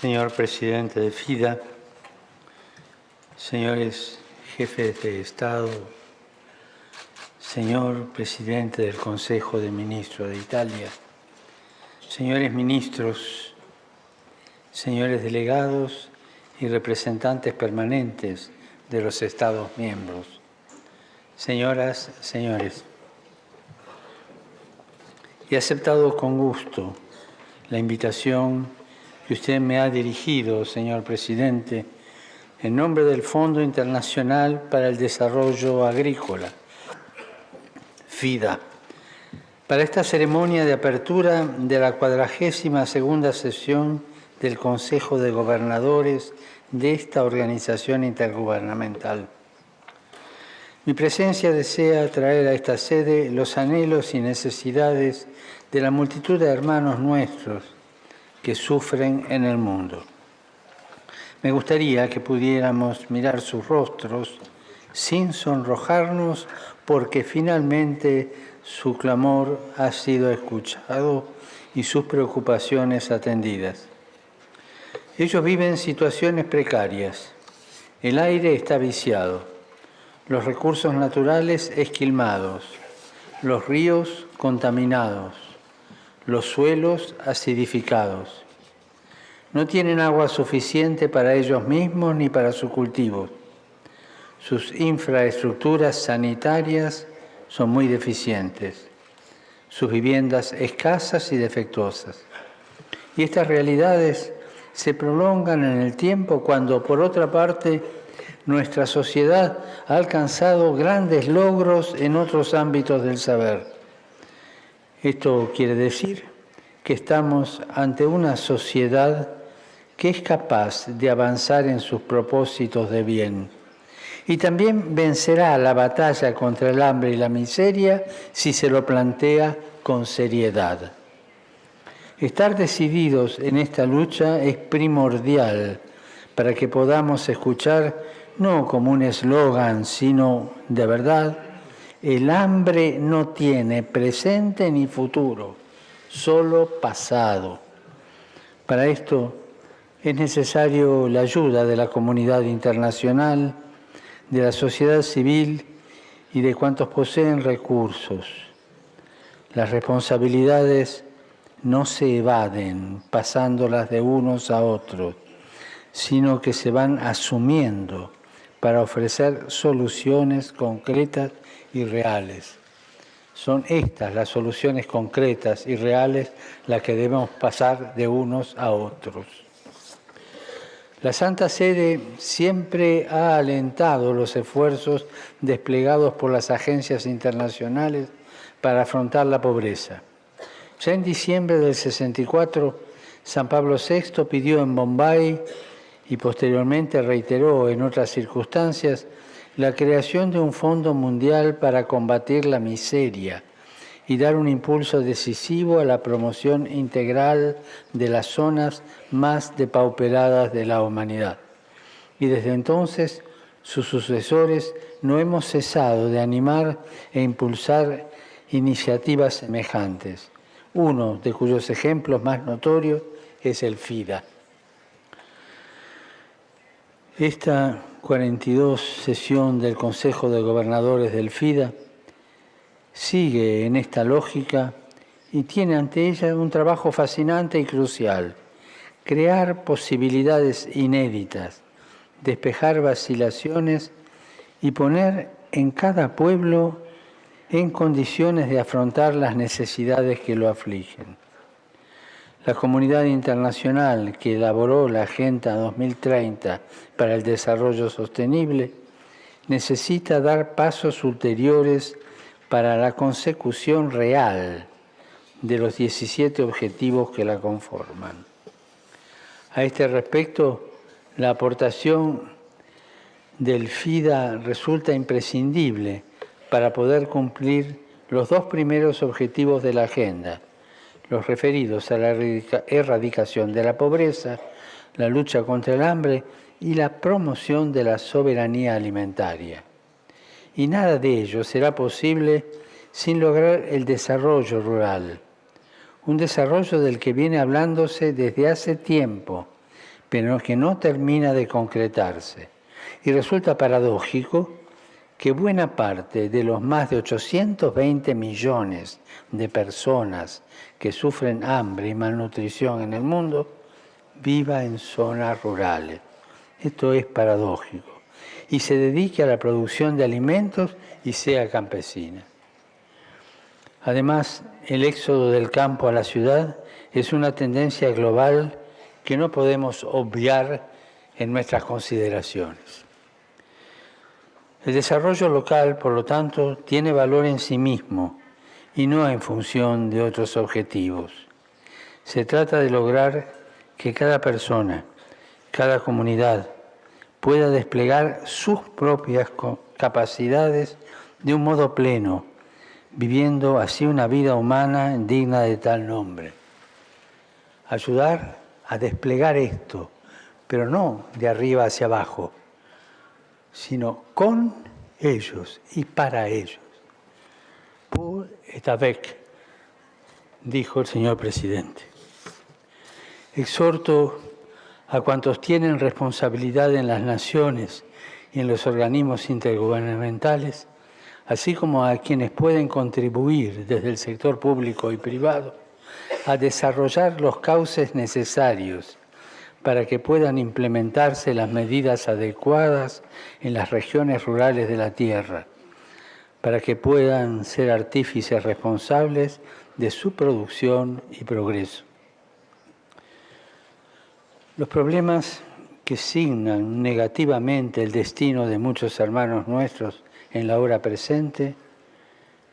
Señor presidente de FIDA, señores jefes de Estado, señor presidente del Consejo de Ministros de Italia, señores ministros, señores delegados y representantes permanentes de los Estados miembros, señoras, señores, he aceptado con gusto la invitación que usted me ha dirigido, señor presidente, en nombre del Fondo Internacional para el Desarrollo Agrícola, FIDA, para esta ceremonia de apertura de la 42ª sesión del Consejo de Gobernadores de esta organización intergubernamental. Mi presencia desea traer a esta sede los anhelos y necesidades de la multitud de hermanos nuestros que sufren en el mundo. Me gustaría que pudiéramos mirar sus rostros sin sonrojarnos, porque finalmente su clamor ha sido escuchado y sus preocupaciones atendidas. Ellos viven situaciones precarias. El aire está viciado, los recursos naturales esquilmados, los ríos contaminados, los suelos acidificados. No tienen agua suficiente para ellos mismos ni para su cultivo. Sus infraestructuras sanitarias son muy deficientes, sus viviendas escasas y defectuosas. Y estas realidades se prolongan en el tiempo cuando, por otra parte, nuestra sociedad ha alcanzado grandes logros en otros ámbitos del saber. Esto quiere decir que estamos ante una sociedad que es capaz de avanzar en sus propósitos de bien y también vencerá la batalla contra el hambre y la miseria si se lo plantea con seriedad. Estar decididos en esta lucha es primordial para que podamos escuchar, no como un eslogan, sino de verdad: el hambre no tiene presente ni futuro, solo pasado. Para esto es necesario la ayuda de la comunidad internacional, de la sociedad civil y de cuantos poseen recursos. Las responsabilidades no se evaden pasándolas de unos a otros, sino que se van asumiendo para ofrecer soluciones concretas y reales. Son estas las soluciones concretas y reales las que debemos pasar de unos a otros. La Santa Sede siempre ha alentado los esfuerzos desplegados por las agencias internacionales para afrontar la pobreza. Ya en diciembre del 64, San Pablo VI pidió en Bombay y posteriormente reiteró en otras circunstancias la creación de un fondo mundial para combatir la miseria y dar un impulso decisivo a la promoción integral de las zonas más depauperadas de la humanidad. Y desde entonces, sus sucesores no hemos cesado de animar e impulsar iniciativas semejantes, uno de cuyos ejemplos más notorios es el FIDA. Esta 42 sesión del Consejo de Gobernadores del FIDA sigue en esta lógica y tiene ante ella un trabajo fascinante y crucial: crear posibilidades inéditas, despejar vacilaciones y poner en cada pueblo en condiciones de afrontar las necesidades que lo afligen. La comunidad internacional que elaboró la Agenda 2030 para el Desarrollo Sostenible necesita dar pasos ulteriores para la consecución real de los 17 objetivos que la conforman. A este respecto, la aportación del FIDA resulta imprescindible para poder cumplir los dos primeros objetivos de la agenda, los referidos a la erradicación de la pobreza, la lucha contra el hambre y la promoción de la soberanía alimentaria. Y nada de ello será posible sin lograr el desarrollo rural, un desarrollo del que viene hablándose desde hace tiempo pero que no termina de concretarse. Y resulta paradójico que buena parte de los más de 820 millones de personas que sufren hambre y malnutrición en el mundo viva en zonas rurales. Esto es paradójico. Y se dedique a la producción de alimentos y sea campesina. Además, el éxodo del campo a la ciudad es una tendencia global que no podemos obviar en nuestras consideraciones. El desarrollo local, por lo tanto, tiene valor en sí mismo y no en función de otros objetivos. Se trata de lograr que cada persona, cada comunidad, pueda desplegar sus propias capacidades de un modo pleno, viviendo así una vida humana digna de tal nombre. Ayudar a desplegar esto, pero no de arriba hacia abajo, sino con ellos y para ellos. Pour et avec, dijo el señor presidente. Exhorto a cuantos tienen responsabilidad en las naciones y en los organismos intergubernamentales, así como a quienes pueden contribuir desde el sector público y privado, a desarrollar los cauces necesarios para que puedan implementarse las medidas adecuadas en las regiones rurales de la tierra, para que puedan ser artífices responsables de su producción y progreso. Los problemas que signan negativamente el destino de muchos hermanos nuestros en la hora presente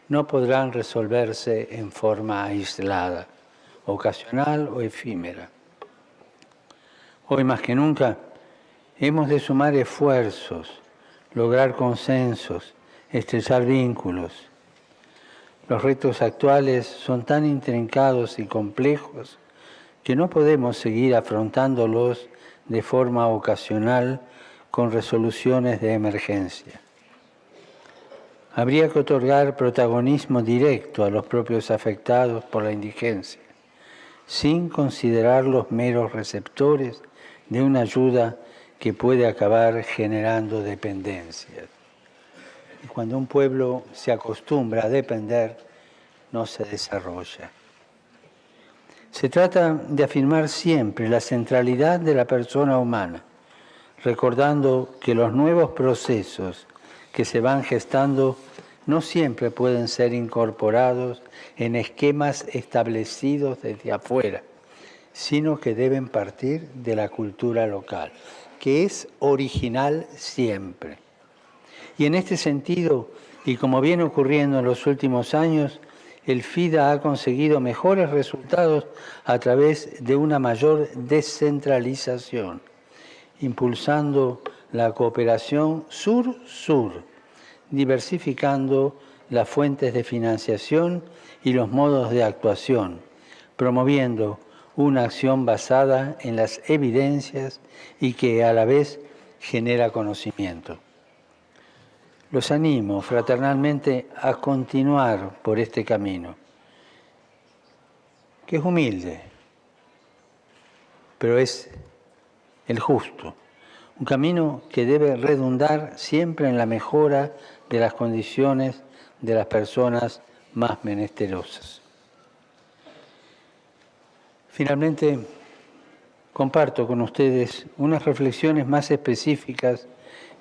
no podrán resolverse en forma aislada, ocasional o efímera. Hoy más que nunca hemos de sumar esfuerzos, lograr consensos, estrechar vínculos. Los retos actuales son tan intrincados y complejos que no podemos seguir afrontándolos de forma ocasional con resoluciones de emergencia. Habría que otorgar protagonismo directo a los propios afectados por la indigencia, sin considerarlos meros receptores de una ayuda que puede acabar generando dependencias. Y cuando un pueblo se acostumbra a depender, no se desarrolla. Se trata de afirmar siempre la centralidad de la persona humana, recordando que los nuevos procesos que se van gestando no siempre pueden ser incorporados en esquemas establecidos desde afuera, sino que deben partir de la cultura local, que es original siempre. Y en este sentido, y como viene ocurriendo en los últimos años, el FIDA ha conseguido mejores resultados a través de una mayor descentralización, impulsando la cooperación sur-sur, diversificando las fuentes de financiación y los modos de actuación, promoviendo una acción basada en las evidencias y que a la vez genera conocimiento. Los animo fraternalmente a continuar por este camino, que es humilde, pero es el justo. Un camino que debe redundar siempre en la mejora de las condiciones de las personas más menesterosas. Finalmente, comparto con ustedes unas reflexiones más específicas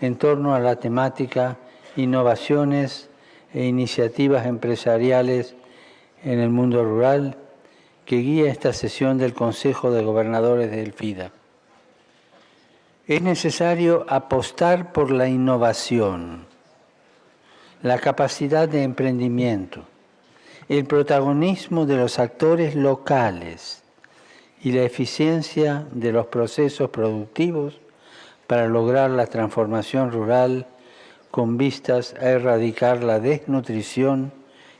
en torno a la temática innovaciones e iniciativas empresariales en el mundo rural que guía esta sesión del Consejo de Gobernadores del FIDA. Es necesario apostar por la innovación, la capacidad de emprendimiento, el protagonismo de los actores locales y la eficiencia de los procesos productivos para lograr la transformación rural con vistas a erradicar la desnutrición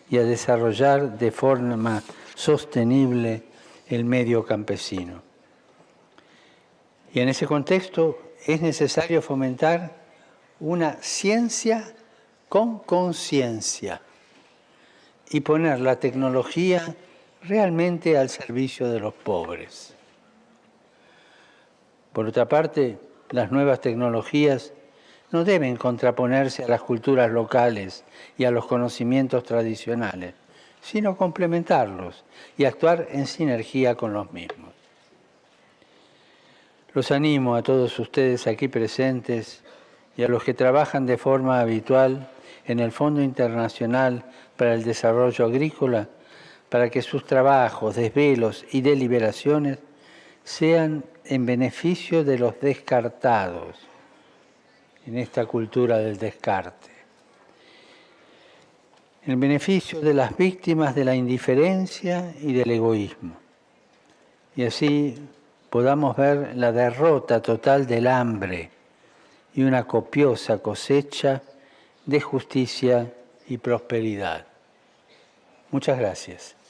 y a desarrollar de forma sostenible el medio campesino. Y en ese contexto es necesario fomentar una ciencia con conciencia y poner la tecnología realmente al servicio de los pobres. Por otra parte, las nuevas tecnologías no deben contraponerse a las culturas locales y a los conocimientos tradicionales, sino complementarlos y actuar en sinergia con los mismos. Los animo a todos ustedes aquí presentes y a los que trabajan de forma habitual en el Fondo Internacional para el Desarrollo Agrícola para que sus trabajos, desvelos y deliberaciones sean en beneficio de los descartados en esta cultura del descarte, en beneficio de las víctimas de la indiferencia y del egoísmo. Y así podamos ver la derrota total del hambre y una copiosa cosecha de justicia y prosperidad. Muchas gracias.